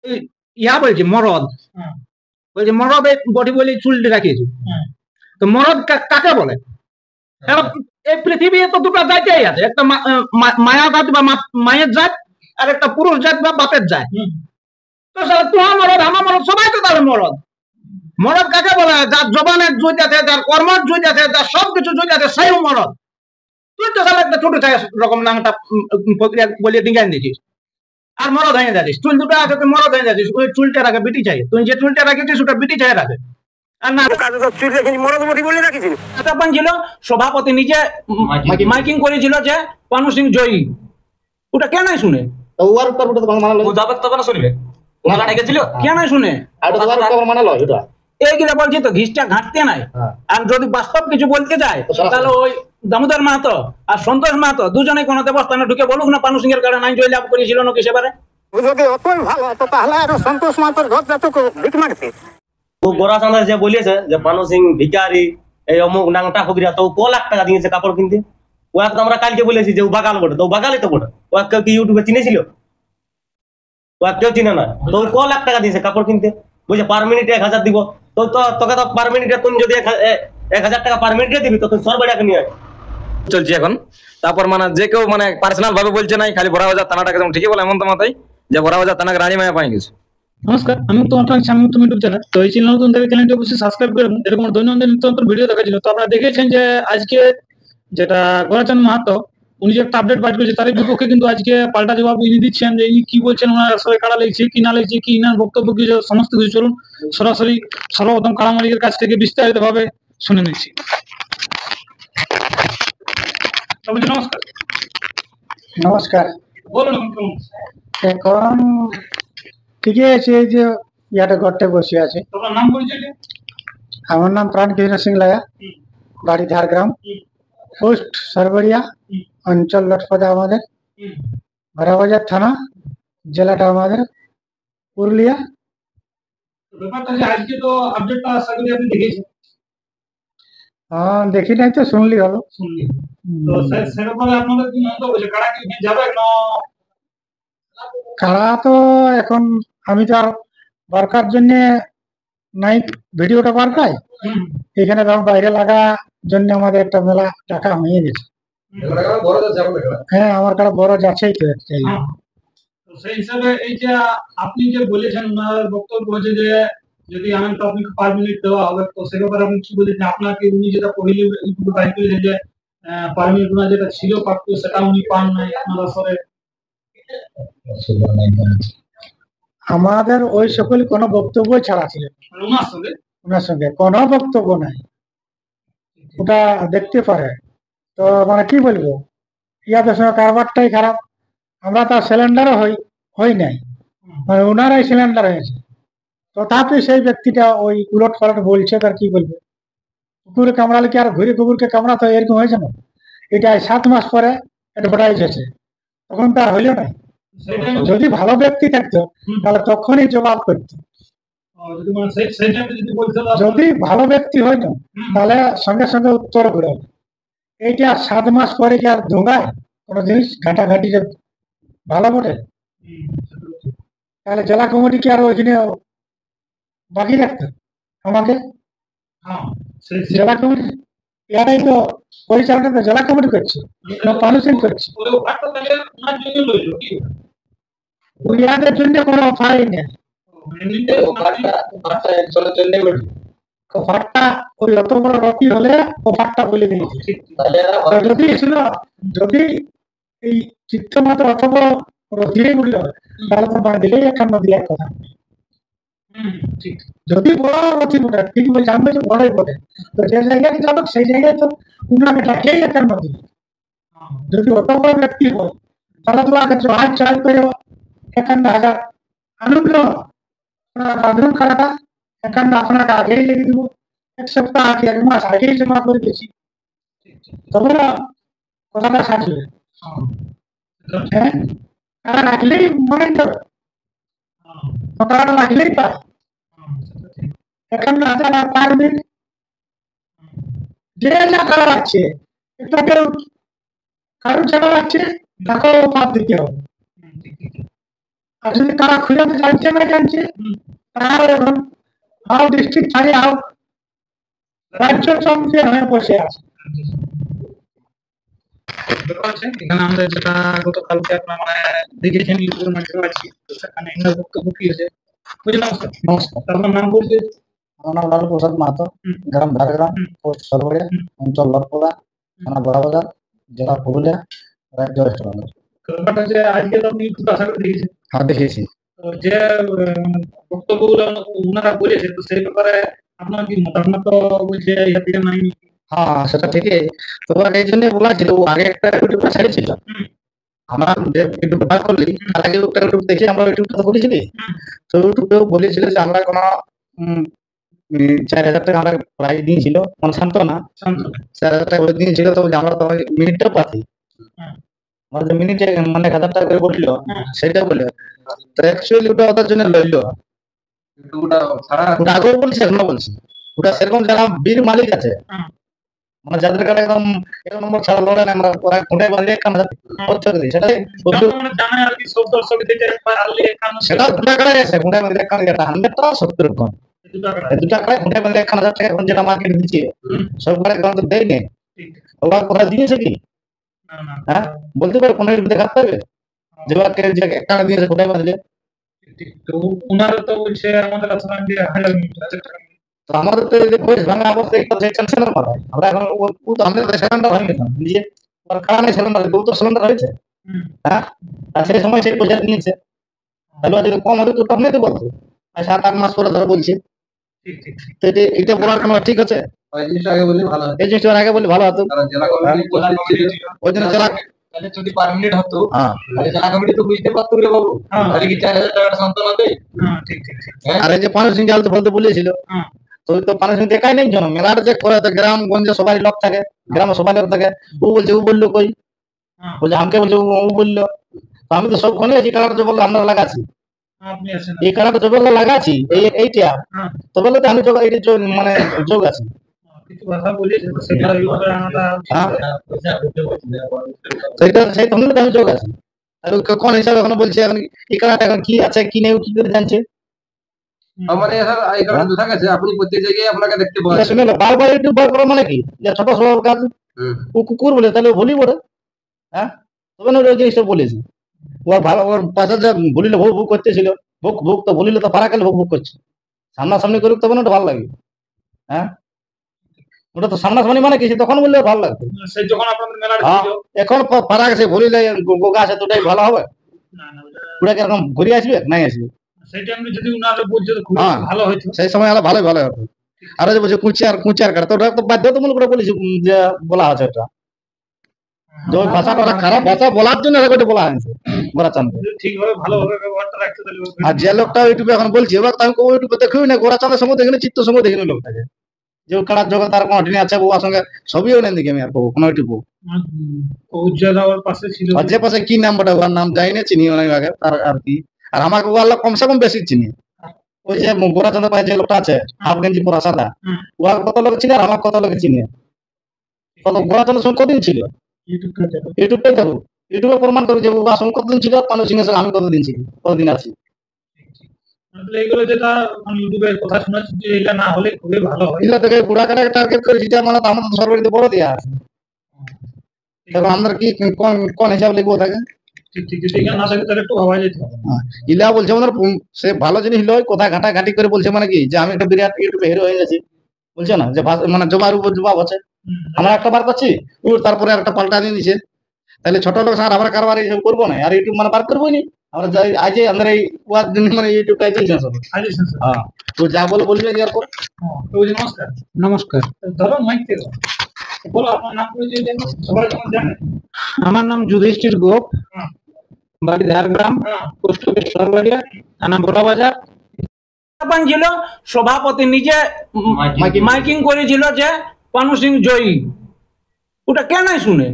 এই ইয়া বলছে মরদ, বলছে মরদ এই বডি বলি চুলটি রাখিয়েছি। তো মরদ কাকে বলে? কারণ এই পৃথিবী তো দুটো জাতিই আছে, একটা মায়া জাত বা মায়ের জাত, আর একটা পুরুষ জাত বা বাপের জাত। তো তোমার মরদ আমার মরদ সবাই তো তাহলে মরদ। মরদ কাকে বলে? যার জবানের জুত আছে, যার কর্মের জুত আছে, যার সবকিছু জুত আছে, সেই মরদ। তুই তো একটা ছোট রকম নামটা প্রক্রিয়া বলিয়ে ডিঙ্গাই দিয়েছিস আর মরদ হয়ে যাচ্ছিস। চুল দুটো আছে তুই মরদ হয়ে যাচ্ছিস। ওই চুলটা রাখে বিটি চাই, তুই যে চুলটা রাখিছিস ওটা বিটি চাই রাখে। আর না চুল রেখে মরদ বটি বলে রাখিছিস। ছিল সভাপতি নিজে মাইকিং করেছিল যে পানু সিং জয়ী, ওটা কেন শুনে ওর উপর ওটা তো মানা লয় যাবে তবে না শুনবে ওলা ডেকেছিল কেন শুনে আর ওটা তো মানা লয় ওটা এইগুলা বলছি তো ঘিসটা ঘাটতে নাই। আর যদি বাস্তব কিছু বলতে যায় তাহলে ওই দামোদর মাহাতো আর সন্তোষ মাহাতো দুজনেই কোনো দেবস্থানে ঢুকে বলুক না পানু সিং এর কারণে নাই জয় লাভ করেছিল নাকি সেবারে। যদি অতই ভালো তো তাহলে আর সন্তোষ মাহাতোর ঘর যাতকে ভিক মারতে। ও গোরা চাঁদা যে বলেছে যে পানু সিং ভিখারি এই অমুক নাংটা ফকিরা, তো 1 লাখ টাকা দিয়েছে কাপড় কিনতে। ওয়াকে তো আমরা কালকে বলেছি যে ও বাগাল বটে, তো বাগালই তো বটে। ওয়াকে কি ইউটিউবে চিনেছিল? ওয়াকে কেউ চিনে না। তো 1 লাখ টাকা দিয়েছে কাপড় কিনতে, বলছে পার মিনিটে 1000 দিব। তো তোকে তো পার মিনিটে তুমি যদি 1000 টাকা পার মিনিটে দিবি তো তুই সরবাইটাকে নিয়ে চলছি এখন। তারপর মানে যে কেউ মানে পার্সোনাল ভাবে বলছে নাই, খালি বড়াবাজার থানাটাকে যেমন ঠিকই বলে এমন তো মাথায় যে বড়াবাজার থানাকে রানী মায়া পাই গেছে। নমস্কার, আমি তোমার আমি তুমি ইউটিউব চ্যানেল। তো এই চ্যানেল নতুন থেকে চ্যানেলটি অবশ্যই সাবস্ক্রাইব করে এরকম দৈনন্দিন নিত্য নতুন ভিডিও দেখার জন্য। তো আপনারা দেখেছেন যে আজকে যেটা গোরাচাঁদ মাহাতো উনি যে একটা আপডেট বার করেছে তার বিপক্ষে কিন্তু আজকে পাল্টা জবাব ইনি দিচ্ছেন যে ইনি কি বলছেন, ওনার আসলে কারা লেগেছে কি না লেগেছে, কি ইনার বক্তব্য কি, সমস্ত কিছু চলুন সরাসরি সর্বপ্রথম কারা মালিকের কাছ থেকে বিস্তারিত ভাবে শুনে নিচ্ছি। নমস্কার। নমস্কার। বলুন। এখন ঠিকই আছে, এই যে ইয়াটা ঘরটা বসে আছে। তোমার নাম পরিচয়? আমার নাম প্রাণকৃষ্ণ সিং লায়া, বাড়ি ঝাড়গ্রাম, পোস্ট সরবরিয়া, অঞ্চল লটপাদা আমাদের, বড়াবাজার থানা, জেলাটা আমাদের পুরুলিয়া। ব্যাপারটা যে আজকে তো আপডেটটা আশা করি আপনি দেখেছেন। হ্যাঁ, দেখি নাই তো শুনলি হলো। তো সেরকম আপনাদের কি মন্তব্য যে কারা কি যাবে না? কারা তো এখন আমি তো আর বারকার জন্য নাই ভিডিওটা বার পাই, এখানে ধর বাইরে লাগা জন্য আমাদের একটা মেলা টাকা হয়ে গেছে। হ্যাঁ, আমার কাছে বড় যাচ্ছেই তো একটাই। তো সেই হিসাবে এই যে আপনি যে বলেছেন ওনার বক্তব্য হচ্ছে যে যদি আমি তো আপনাকে পার মিনিট দেওয়া হবে, তো সে ব্যাপারে আপনি কি বলেছেন? আপনাকে উনি যেটা পহিলি ইউটিউবে বাইক করেছেন যে পার মিনিট ওনার যেটা ছিল প্রাপ্য সেটা উনি পান নাই আপনার আসলে। আমাদের ওই সকল কোনো বক্তব্য ছাড়া ছিল ওনার সঙ্গে কোনো বক্তব্য নাই, ওটা দেখতে পারে। তো মানে কি বলবো, ইয়াদের সঙ্গে কারবারটাই খারাপ। আমরা তো সিলিন্ডারও হই নাই, মানে ওনারাই সিলিন্ডার হয়েছে। তথাপি সেই ব্যক্তিটা ওই উলট পালট বলছে, তার কি বলবে। কুকুরে কামড়ালে কি আর ঘুরে কুকুরকে কামড়াতে এরকম হয়েছে না? এটা 7 মাস পরে অ্যাডভার্টাইজ হয়েছে, তখন তো আর হইল না। যদি ভালো ব্যক্তি থাকতো তাহলে তখনই জবাব করতো। যদি ভালো ব্যক্তি হয় না তাহলে সঙ্গে সঙ্গে উত্তর করে। এইটা 7 মাস পরে কি আর ধোঁগায় কোনো জিনিস ঘাটাঘাটি ভালো বটে? তাহলে জেলা কমিটি কি আর ওইখানে বাকি রাখতো আমাকে? জেলা কমিটি এটাই তো পরিচালনা তো জেলা কমিটি করছে, পানুসিং করছে। ইয়াদের জন্য কোনো অফারই নেই। অফারটা ওই অত বড় রকি হলে অফারটা বলে দিয়েছে। যদি শুনো, যদি এই চিত্তমাত্র অত বড় রথিয়ে বলল তাহলে তো বাঁ দিলেই একটা নদী এক কথা। যদি বড় রথি বটে ঠিক বলছে, আমি বলছি বড়ই বটে, তো যে জায়গায় যাবো সেই জায়গায় তো উনাকে ডাকেই একটা নদী। যদি অত বড় ব্যক্তি হয় তাহলে তো আগে জহাজ চাল করে 51,000 আনন্দ বাঁধন করাটা 51 আপনাকে আগেই লেগে দিব, 1 সপ্তাহ আগে 1 মাস আগেই জমা করে দিয়েছি, তবে না কথাটা সাজবে। হ্যাঁ, টাকা রাখলেই মনে যাবে, টাকাটা রাখলেই পায় 51,000 আর পার মিনিট যে যা টাকা রাখছে, একটা কেউ কারো টাকা রাখছে তাকেও পাপ দিতে হবে। আর যদি কারা খুঁজে জানছে না জানছে, তাহলে এখন হাও ডিস্ট্রিক্ট ছাড়িয়ে হাও রাজ্য চ্যাম্পিয়ন হয়ে বসে আছে। এখানে আমাদের যেটা গতকালকে আপনার মানে দেখেছেন ইউটিউবের মাধ্যমে আছি, তো সেখানে এনার বক্তব্য কি হয়েছে। নমস্কার। নমস্কার, আপনার নাম বলছে? আমার নাম লালু প্রসাদ মাহাতো, গ্রাম ঝাড়গ্রাম, পোস্ট সরবরিয়া, অঞ্চল লটপোলা, থানা বড়াবাজার, জেলা পুরুলিয়া, রাজ্য ওয়েস্ট বেঙ্গল। ব্যাপারটা যে আজকে তো আপনি ইউটিউবে আশা করে দেখেছেন, হ্যাঁ, দেখেছি। তো যে বক্তব্যগুলো ওনারা বলেছে, তো সেই ব্যাপারে আপনার কি মতামত বলছে ইহার দিকে নাই? হ্যাঁ, সেটা ঠিকই। তো এই জন্য বলা ছিল, ও আগে একটা ইউটিউব ছেড়েছিল। আমরা ইউটিউব বার করলি, তার আগে একটা ইউটিউব দেখে আমরা ইউটিউবটা খুলেছিলি। তো ইউটিউবেও বলেছিল যে আমরা কোনো 4,000 টাকা আমরা প্রাইজ দিয়েছিল, মানে সান্ত্বনা 4,000 টাকা করে দিয়েছিল। তো বলছে আমরা তো মিনিটটা পাচ্ছি, আমাদের মিনিটে মানে 1,000 টাকা করে বললো, সেটা বলে। তো অ্যাকচুয়ালি ওটা ওদের জন্য লইলো, ওটা আগেও বলছে, এখনো বলছে। ওটা সেরকম যারা বীর মালিক আছে, মানে যাদের কাছে একদম 1 নম্বর ছাড়া লড়ে না, আমরা ওরা খুঁটে বাঁধিয়ে কানা করতে দিই, সেটাই জানে আর কি সব দর্শক থেকে একবার আনলে সেটা দুটা কাড়াই আছে, খুঁটে বাঁধিয়ে কানা, যেটা 100 টাকা 70 টাকা, দুটা কাড়াই খুঁটে বাঁধিয়ে 1,000 টাকা এখন যেটা মার্কেট দিচ্ছে, সব কাড়াই এখন তো দেয় নেই। ওরা কোথায় দিয়েছে কি? হ্যাঁ, বলতে পারে কোনো দেখাতে পারবে যে ওকে যে একটা দিয়েছে খুঁটে বাঁধলে? তো ওনারা তো বলছে আমাদের আসলে যে 1,000 টাকা। তো আমাদের তো এই যে বয়স ভাঙা অবস্থা, একটা টেনশনের মাথায় আমরা এখন ও তো আমাদের সিলিন্ডার ভাঙে গেলাম নিজে, ওর কারণে সিলিন্ডার দু তো সিলিন্ডার হয়েছে। হ্যাঁ, আর সেই সময় সেই পয়সা নিয়েছে, তাহলে যদি কম হতো তো তখনই তো বলতো 7-8 মাস পরে ধরো বলছে। তো এটা বলার কোনো ঠিক আছে? এই জিনিসটা আগে বললে ভালো হতো। ওই জন্য জেলা যদি পারমিনেন্ট হতো, তাহলে জেলা কমিটি তো বুঝতে পারতো রে বাবু, তাহলে কি 4,000 টাকার সান্ত্বনা দেয়? আর এই যে পানি সিং জাল তো বলতে বলেছিল, তো ওই তো পানি সিং দেখাই নেই জন মেলার যে করে, তো গ্রাম গঞ্জে সবাই লোক থাকে, গ্রামে সবাই লোক থাকে। ও বলছে, ও বললো কই, বলছে আমাকে বলছে ও বললো। তো আমি তো সব কোনে এই কালার যে বললো আমরা লাগাচ্ছি, এই কালারটা যে বললো লাগাচ্ছি এইটা, তো বললো আমি যোগ এই মানে যোগ আছে। সেই তখন আমি যোগ আছে, আর কোন হিসাবে এখন বলছে এখন এই কালারটা এখন কি আছে কি নেই কি করে জানছে? আমার এই কারণে দেখা গেছে আপনি প্রত্যেক জায়গায় আপনাকে দেখতে পাওয়া শুনে বারবার ইউটিউব বার করা মানে কি, যে ছোট সবার কাজ ও কুকুর বলে তাহলে ভুলি বলে। হ্যাঁ, তবে না ওই জিনিসটা বলেছি, ওর ভালো ওর পাশে যে ভুলিলে ভুক ভুক করতেছিল, ভুক ভুক তো ভুলিলে তো পারা গেলে ভুক ভুক করছে, সামনাসামনি করুক তবে না ওটা ভালো লাগে। হ্যাঁ, ওটা তো সামনাসামনি মানে কিছু তখন বললে ভালো লাগতো। এখন পারা গেছে ভুলিলে গোগা আছে দুটাই ভালো হবে, ওটা কিরকম ঘুরে আসবে নাই আসবে? সেই সময় আরো ভালো ভালো হতো। আর যে বলছে কুচিয়ার কাটা, তো ওটা তো বাধ্যতামূলক করে বলেছি যে বলা আছে ওটা, যে ওই ভাষাটা খারাপ ভাষা বলার জন্য ওটা বলা হয়েছে গোরাচাঁদ। আর যে লোকটা ইউটিউবে এখন বলছে, এবার তো আমি ইউটিউবে দেখি না গোরাচাঁদের সঙ্গে দেখিনি, চিত্ত সঙ্গে দেখিনি লোকটাকে, যে কাড়ার জগৎ তার কোনো আছে বউয়ার সঙ্গে ছবিও নেই দেখি আমি আর কোনো ইউটিউব। আর যে পাশে কি নাম বটে ওর নাম যাই না, চিনি অনেক আগে তার আর কি। আর আমাকে ও আল্লাহ কমসে কম বেশি চিনি, ওই যে গোরাচাঁদের পাশে যে লোকটা আছে হাফ গেঞ্জি পরা সাদা, ও কত লোক চিনি আর আমার কত লোক চিনি। কত গোরাচাঁদের সঙ্গে কদিন ছিল ইউটিউবটাই থাকো, ইউটিউবে প্রমাণ করো যে ওর সঙ্গে কতদিন ছিল, মানুষ সিং এর আমি কতদিন ছিল, কতদিন আছি। এগুলো যেটা ইউটিউবের কথা শোনাচ্ছি যে এটা না হলে খুবই ভালো হয়। এগুলো থেকে বুড়া কাটাকে টার্গেট করে যেটা মানে আমাদের সরকারিতে বড় দেওয়া আছে, এখন আমরা কি কোন হিসাব লিখবো থাকে? ইলা বলছে আমাদের সে ভালো জিনিস লয়, কোথায় ঘাটাঘাটি করে বলছে মানে কি যে আমি একটা বিরাট ইউটিউবে হিরো হয়ে গেছি, বলছে না যে মানে জবার উপর জবাব আছে। আমরা একটা বার পাচ্ছি, তারপরে একটা পাল্টা দিয়ে দিচ্ছে, তাহলে ছোট লোক স্যার আমরা কারবার এইসব করবো না, আর ইউটিউব মানে বার করবো নি আমরা যাই আজ আমাদের এই ওয়ার দিন মানে ইউটিউবটা চলছে সব। হ্যাঁ, তো যা বলে বলবে এরপর। নমস্কার। নমস্কার, ধরো মাইক থেকে বলো আপনার নাম পরিচয় দেন, সবাই যেমন জানে। আমার নাম যুধিষ্ঠির গোপ, বাড়ি ঝাড়গ্রাম, পোস্ট অফিস সরবরিয়া, থানা বড়াবাজার। ছিল সভাপতি নিজে মাইকিং করেছিল যে পানু সিং জয়ী, ওটা কেন শুনে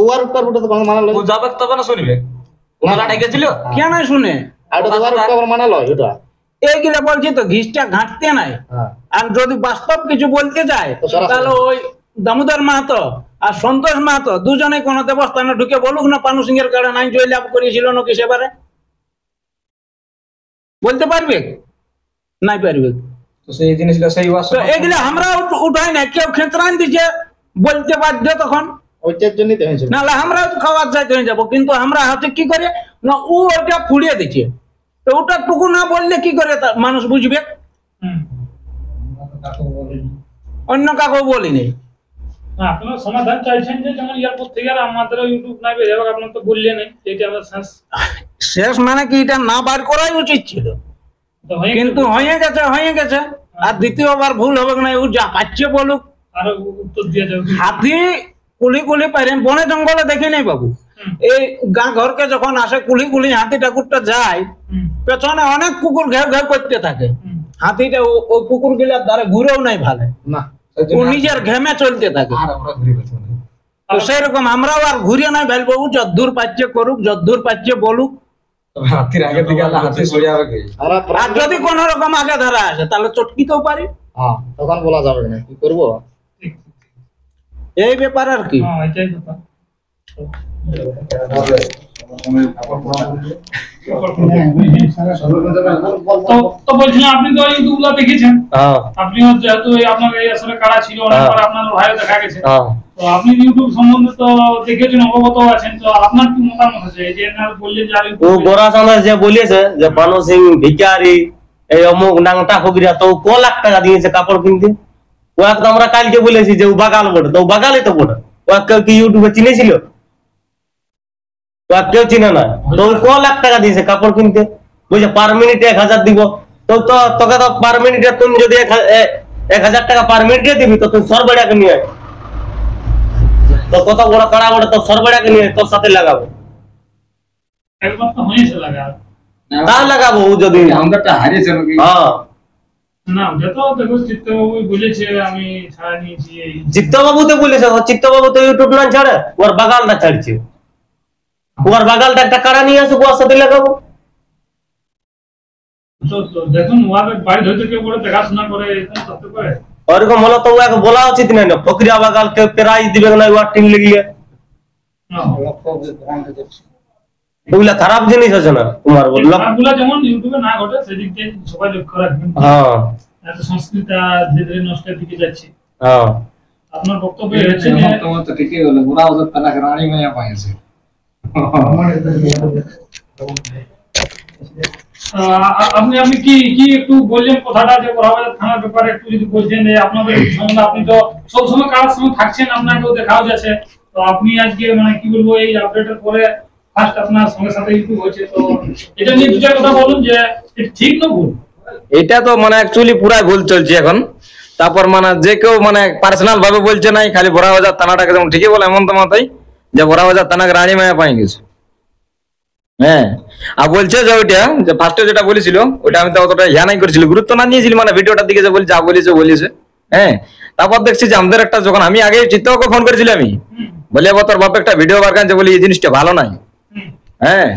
ওয়ার উপর ওটা তো মানা লয়, ও যাবে তবে না শুনবে ওনারা ডেকেছিল কেন শুনে আর ওটা ওয়ার উপর মানা লয় ওটা। এইগুলা বলছি তো ঘিসটা ঘাঁটতে নাই। আর যদি বাস্তব কিছু বলতে যায় তাহলে ওই দামোদর মাহাতো আর সন্তোষ মাহাতো দুজনে কোন দেবস্থানে ঢুকে বলুক না পানু সিং এর কারণে আইন জয়লাভ করেছিল নাকি সেবারে। বলতে পারবে? নাই পারবে। তো সেই জিনিসটা সেই তো এগুলো আমরা উঠাই না, কেউ খেতরান দিছে বলতে বাধ্য, তখন ওইটার জন্যই তো হয়েছে। নাহলে আমরাও তো খাওয়ার চাইতে হয়ে যাবো। কিন্তু আমরা হাতে কি করে না, ও ওটা ফুড়িয়ে দিচ্ছে, তো ওটা টুকু না বললে কি করে মানুষ বুঝবে? অন্য কাকু বলিনি। আপনারা সমাধান চাইছেন যে যেমন এয়ারপোর্ট থেকে আর আমাদের ইউটিউব নাই বের হবে, আপনারা তো বললেন এটা আমরা শেষ মানে কি এটা না বার করাই উচিত ছিল, কিন্তু হয়ে গেছে। আর দ্বিতীয়বার ভুল হবে না, ও যা পাচ্ছে বলুক। আর উত্তর দিয়ে যাবে। হাতি কুলি পারে বনে জঙ্গলে দেখে নেই বাবু, এই গা ঘরকে যখন আসে কুলি হাতি ঠাকুরটা যায়, পেছনে অনেক কুকুর ঘেউ ঘেউ করতে থাকে। হাতিটা ওই কুকুর গুলার দ্বারা ঘুরেও নাই ভালো না, ও নিজের ঘেমে চলতে থাকে। আর আমরা ঘুরে গেছি না। তো সেরকম আমরাও আর ঘুরে নাই ফেলবো, যদ্দূর পাচ্ছে করুক, যদ্দূর পাচ্ছে বলুক। তবে হাতির আগের দিকে আল্লাহ হাতি সরে যাবে কি? আর যদি কোন রকম আগে ধরা আসে তাহলে চটকিতেও পারি, হ্যাঁ, তখন বলা যাবে না কি করবো। এই ব্যাপার আর কি। হ্যাঁ, এটাই কথা। তো বলছিলাম আপনি তো ইউটিউবগুলো দেখেছেন, আপনিও যেহেতু আপনার এই আসলে কারা ছিল, অনেকবার আপনার ভাইও দেখা গেছে, তো আপনি ইউটিউব সম্বন্ধে তো দেখেছেন, অবগত আছেন, তো আপনার কি মতামত আছে? এই যে বললেন যে ও গোরা সামনে যে বলেছে যে পানো সিং ভিকারি এই অমুক নাংটা ফকিরা, তো ক লাখ টাকা দিয়েছে কাপড় কিনতে। ও একদম আমরা কালকে বলেছি যে ও বাগাল বটে, তো ও বাগালই তো বটে। ও কেউ কি ইউটিউবে চিনেছিল? ও কেউ চিনে না। তো ক লাখ টাকা দিয়েছে কাপড় কিনতে, বুঝছে পার মিনিটে 1000 দিব। তো তোকে তো পার মিনিটে তুমি যদি 1000 টাকা পার মিনিটে দিবি, তো তুই সরবেড়াকে নিয়ে আয়। তো কত বড় কাড়া বড়, তো সরবেড়াকে নিয়ে তোর সাথে লাগাবো। একবার তো হয়েছে লাগা তা লাগাবো ও যদি আমাদেরটা হারিয়েছে নাকি? হ্যাঁ, না, ওটা তো দেখো চিত্তবাবু বলেছে আমি ছাড়া নিয়েছি এই। চিত্তবাবু তো বলেছে, চিত্তবাবু তো ইউটিউব না ছাড়ে, ওর বাগালটা ছাড়ছে। ওর বাগালটা একটা কাড়া নিয়ে আসুক, ওর সাথে লাগাবো। তো দেখুন ওদের বাড়ি হয়তো কেউ বলে দেখাশোনা করে, এরকম করতে পারে। ওরকম হলো তো ওকে বলা উচিত না, প্রক্রিয়া বাগাল কেউ প্রাইজ দিবে না ওর টিম লেগিয়ে। ওগুলা খারাপ জিনিস আছে না তোমার বললাম। খারাপগুলো যেমন ইউটিউবে না ঘটে সেদিক দিয়ে সবাই লক্ষ্য রাখবেন। হ্যাঁ, এত সংস্কৃতি ধীরে ধীরে নষ্টের দিকে যাচ্ছে। হ্যাঁ, আপনার বক্তব্য হচ্ছে যে তোমার তো ঠিকই হলো, বুড়া ওদের তালাক রানী মাইয়া পাইছে। আপনি আপনি কি কি একটু বললেন কথাটা যে বড়বাজার থানার ব্যাপারে একটু যদি বলছেন যে আপনাদের সম্বন্ধে, আপনি তো সব সময় কার সঙ্গে থাকছেন, আপনাকেও দেখাও যাচ্ছে, তো আপনি আজকে মানে কি বলবো এই আপডেটের পরে ফার্স্ট আপনার সঙ্গে সাথে ইউটিউব হয়েছে, তো এটা নিয়ে দুটা কথা বলুন যে এটা ঠিক না ভুল। এটা তো মানে অ্যাকচুয়ালি পুরাই ভুল চলছে এখন। তারপর মানে যে কেউ মানে পার্সোনাল ভাবে বলছে নাই, খালি বড়াবাজার থানাটাকে যেমন ঠিকই বলে এমন তো মাথায় যে বড়াবাজার থানাকে রানী মায়া পাই গেছে। হ্যাঁ, আর বলছে যে ওইটা যে ফার্স্টে যেটা বলেছিল ওইটা আমি তো অতটা নাই করেছিল, গুরুত্ব না নিয়েছিল, মানে ভিডিওটার দিকে যে বলছে যা বলেছে। হ্যাঁ, তারপর দেখছি যে আমাদের একটা যখন আমি আগে চিত্তকে ফোন করেছিলাম, আমি বলে তোর বাপ একটা ভিডিও বার কানছে, বলি এই জিনিসটা ভালো নাই। হ্যাঁ,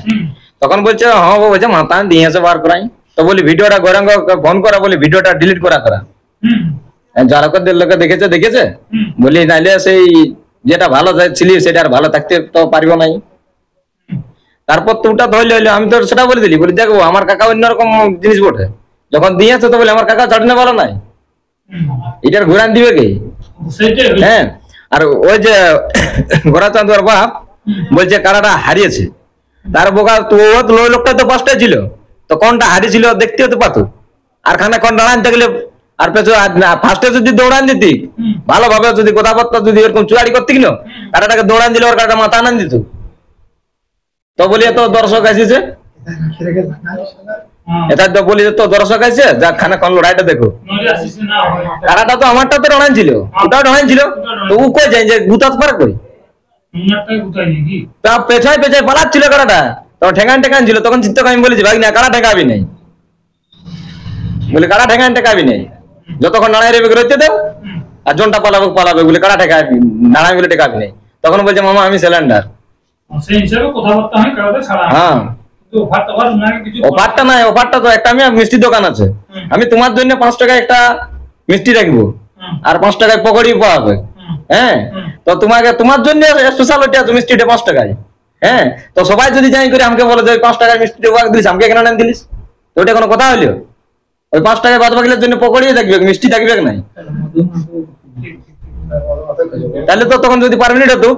তখন বলছে হ্যাঁ বলছে মাথা দিয়েছে বার করাই। তো বলি ভিডিওটা গৌরাঙ্গ ফোন করা, বলি ভিডিওটা ডিলিট করা। যারা লোকে দেখেছে বলি নাইলে সেই যেটা ভালো ছিল সেটা আর ভালো থাকতে তো পারবো নাই। তারপর তো ওটা ধরলে হইলো, আমি তো সেটা বলে দিলি, বলি দেখো আমার কাকা অন্যরকম জিনিস বটে, যখন দিয়েছে তো বলে আমার কাকা চড়নে ভালো নাই, এটার ঘুরান দিবে কে? হ্যাঁ, আর ওই যে গোরাচাঁদ ওর বাপ বলছে কারাটা হারিয়েছে, তার বোকা তো লোকটা তো কষ্টে ছিল, তো কোনটা হারিয়েছিল দেখতে হতে পারতো। আর খানিকক্ষণ দাঁড়ান থাকলে আর ফার্স্টে যদি দৌড়ান দিতি ভালোভাবে, যদি কথাবার্তা যদি এরকম চুয়ারি করতে কিনো, কারাটাকে দৌড়ান দিলে ওর কারাটা মাথা আনান দিত। তো বলি তো দর্শক আসিছে, এটা তো বলি তো দর্শক আছে, যা খানিকক্ষণ লড়াইটা দেখো। কারাটা তো আমারটা তো ডানান ছিল, ওটাও ডানান ছিল, তো ও কই যায় যে গুতাত পারে কই? তা পেছায় পালাচ্ছিল কারাটা, তখন ঠেকান ছিল। তখন চিত্তকে আমি বলেছি ভাই না কারা ঠেকাবি নাই, বলে কারা ঠেকাবি নাই, যতক্ষণ নাড়াই রেবে রইতে দেও, আর জনটা পালাবে বলে কারা ঠেকাবি নাড়াই বলে ঠেকাবি নাই। তখন বলছে মামা আমি সিলিন্ডার। সেই হিসাবে কথাবার্তা হয় কারাটা ছাড়া। হ্যাঁ, অফারটা নাই, অফারটা তো একটা আমি মিষ্টি দোকান আছে, আমি তোমার জন্য 5 টাকায় একটা মিষ্টি রাখবো আর 5 টাকায় পকোড়ি পাওয়াবে। হ্যাঁ, তো তোমার জন্য স্পেশাল ওইটা আছে মিষ্টিটা 5 টাকায়। হ্যাঁ, তো সবাই যদি যাই করে আমাকে বলে যে 5 টাকায় মিষ্টি দিলিস, আমাকে কেন দিলিস? ওটা কোনো কথা হইলো? ওই 5 টাকা বাদ বাকিলের জন্য পকড়িয়ে থাকবে, মিষ্টি থাকবে নাই? তাহলে তো তখন যদি পার মিনিট হতো,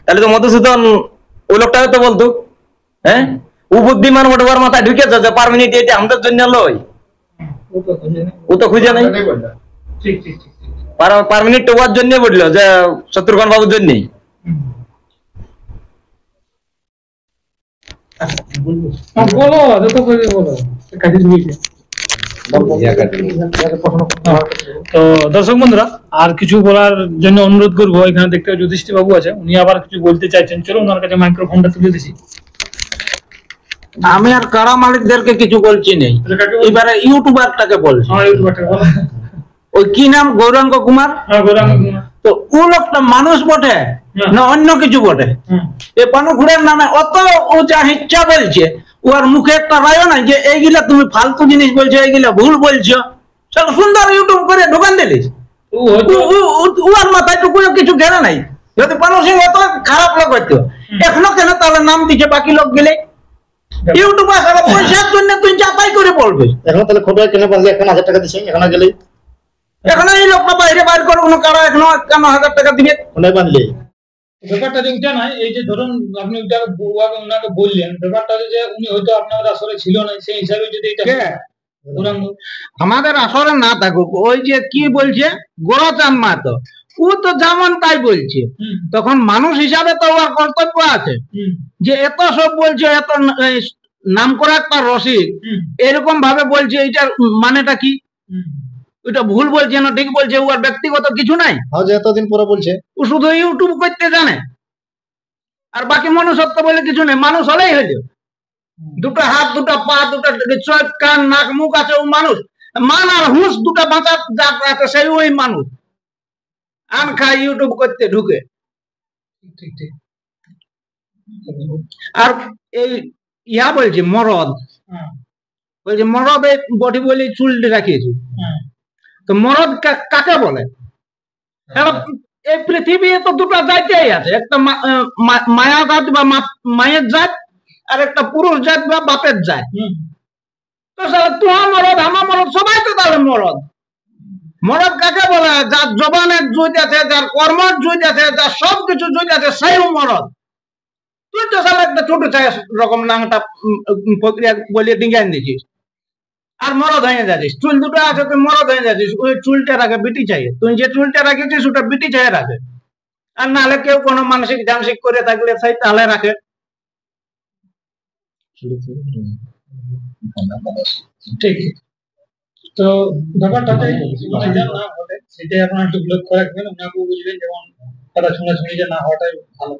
তাহলে তো মধুসূদন ওই লোকটাকে তো বলতো, হ্যাঁ ও বুদ্ধিমান বটে, ওর মাথায় ঢুকে যাচ্ছে পার মিনিট এটা আমাদের জন্য লয়, ও তো খুঁজে নাই। পার মিনিট তো ওর জন্য বললো যে শত্রুঘ্ন বাবুর জন্যই। বলো যত করে বলো কাজে ঢুকেছে। তো দর্শক বন্ধুরা, আর কিছু বলার জন্য অনুরোধ করবো, এখানে দেখতে যুধিষ্ঠির বাবু আছে, উনি আবার কিছু বলতে চাইছেন। চলো ওনার কাছে মাইক্রোফোনটা তুলে দিছি। আমি আর কারা মালিকদেরকে কিছু বলছি নেই, এবারে ইউটিউবারটাকে বলছি। ওই কি নাম, গৌরাঙ্গ কুমার? তো ও লোকটা মানুষ বটে না অন্য কিছু বটে? এ পানুঘুরের নামে অত ও যা ইচ্ছা বলছে, ওর মুখে একটা রায় নাই যে এইগুলা তুমি ফালতু জিনিস বলছো, এইগুলা ভুল বলছো। চল সুন্দর ইউটিউব করে দোকান দিলিস, ওর মাথায় টুকু কিছু ঘেরে নাই। যদি পানু সিং অত খারাপ লোক হইতো, এখনো কেন তাহলে নাম দিচ্ছে বাকি লোক গেলে? ইউটিউব আসলে পয়সার জন্য তুই চাপাই করে বলবে। এখন তাহলে খোটা কেন বানলে? এখন 1000 টাকা দিছে, এখন গেলে এখন এই লোকটা বাইরে বাইর করে কোনো কারা এখনো 51,000 টাকা দিবে কোনায় বানলে? ব্যাপারটা যে উঠা নাই, এই যে ধরুন আপনি ওনাকে বললেন, ব্যাপারটা যে উনি হয়তো আপনার আসলে ছিল না, সেই হিসাবে যদি এটা আমাদের আসরে না থাকুক, ওই যে কি বলছে গোরাচাঁদ মাহাতো, ও তো যেমন তাই বলছে, তখন মানুষ হিসাবে তো ওর কর্তব্য আছে যে এত সব বলছে, এত নাম করা একটা রসিক এরকম ভাবে বলছে, এইটার মানেটা কি? ওইটা ভুল বলছে না ঠিক বলছে, ওর ব্যক্তিগত কিছু নাই। যে এতদিন পরে বলছে, ও শুধু ইউটিউব করতে জানে, আর বাকি মনুষ্যত্ব বলে কিছু নেই। মানুষ হলেই হইল, দুটো হাত, দুটো পা, দুটো চোখ, কান, নাক, মুখ আছে, ও মানুষ। মান আর হুঁশ দুটো বাঁচার যার আছে সেই ওই মানুষ। আন খায় ইউটিউব করতে ঢুকে। ঠিক ঠিক। আর এই ইয়া বলছে মরদ, বলছে মরদে বডি বলে চুলটি রাখিয়েছি। তো মরদ কাকে বলে? এই পৃথিবী তো দুটো জাতিই আছে, একটা মায়া জাত বা মায়ের জাত, আর একটা পুরুষ জাত বা বাপের জাত। তো তোমার মরদ, আমার মরদ, সবাই তো তাহলে মরদ। মরদ কাকে বলে? যার জবানের জুত আছে, যার কর্মের জুত আছে, যার সবকিছু জুত আছে, সেই মরদ। তুই তো সালা একটা ছোট রকম নাংটা প্রক্রিয়া বলিয়ে ডিঙ্গান দিছিস, আর মরদ হয়ে যাচ্ছিস। চুল দুটো আছে, তুই মরদ হয়ে যাচ্ছিস। ওই চুলটা রাখে বিটি চাই, তুই যে চুলটা রাখেছিস ওটা বিটি চাই রাখে। আর নাহলে কেউ কোনো মানসিক জানসিক করে থাকলে সেই তাহলে রাখে। ঠিক। তো ব্যাপারটা সেটাই আপনার একটু লক্ষ্য রাখবেন, ওনাকেও বুঝবেন, যেমন কথা শুনাশুনি যে না হওয়াটাই ভালো।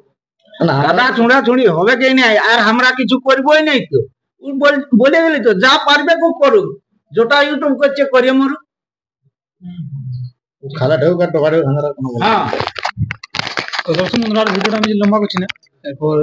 দাদা ছুঁড়াছুঁড়ি হবে কি নাই, আর আমরা কিছু করবোই নাই তো। বলে গেলি তো, যা পারবে খুব করুক, যেটা ইউটিউব করছে করে মরুক। খালা ঢেউ কাট ঢোকা ঢেউ ভাঙার কোনো। হ্যাঁ, তো দর্শক বন্ধুরা ভিডিওটা আমি লম্বা করছি না, এরপর